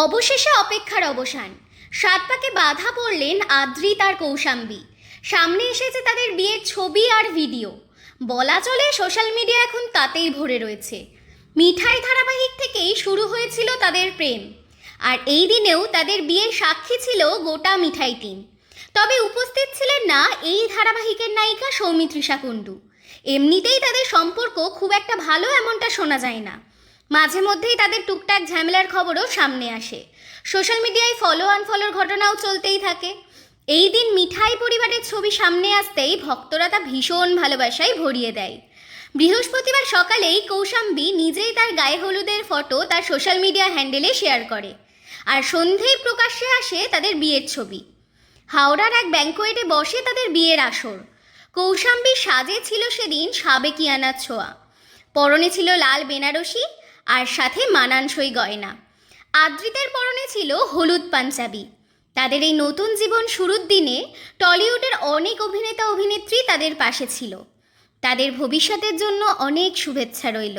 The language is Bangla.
অবশেষে অপেক্ষার অবসান। সাত পাকে বাধা পড়লেন আদ্রিত আর কৌশাম্বী। সামনে এসেছে তাদের বিয়ের ছবি আর ভিডিও। বলা চলে সোশ্যাল মিডিয়া এখন তাতেই ভরে রয়েছে। মিঠাই ধারাবাহিক থেকেই শুরু হয়েছিল তাদের প্রেম, আর এই দিনেও তাদের বিয়ের সাক্ষী ছিল গোটা মিঠাই টিম। তবে উপস্থিত ছিলেন না এই ধারাবাহিকের নায়িকা সৌমিত্রিষা কুণ্ডু। এমনিতেই তাদের সম্পর্ক খুব একটা ভালো এমনটা শোনা যায় না। মাঝে মধ্যেই তাদের টুকটাক ঝামেলার খবরও সামনে আসে। সোশ্যাল মিডিয়ায় ফলো আনফলোর ঘটনাও চলতেই থাকে। এই দিন মিঠাই পরিবারের ছবি সামনে আসতেই ভক্তরা তা ভীষণ ভালোবাসায় ভরিয়ে দেয়। বৃহস্পতিবার সকালেই কৌশাম্বী নিজেই তার গায়ে হলুদের ফটো তার সোশ্যাল মিডিয়া হ্যান্ডেলে শেয়ার করে, আর সন্ধেই প্রকাশ্যে আসে তাদের বিয়ের ছবি। হাওড়ার এক ব্যাংকোয়েটে বসে তাদের বিয়ের আসর। কৌশাম্বীর সাজে ছিল সেদিন সাবেকিয়ানার ছোঁয়া। পরনে ছিল লাল বেনারসি আর সাথে মানানসই গয়না। আদ্রিতের পরনে ছিল হলুদ পাঞ্জাবি। তাদের এই নতুন জীবন শুরুর দিনে টলিউডের অনেক অভিনেতা অভিনেত্রী তাদের পাশে ছিল। তাদের ভবিষ্যতের জন্য অনেক শুভেচ্ছা রইল।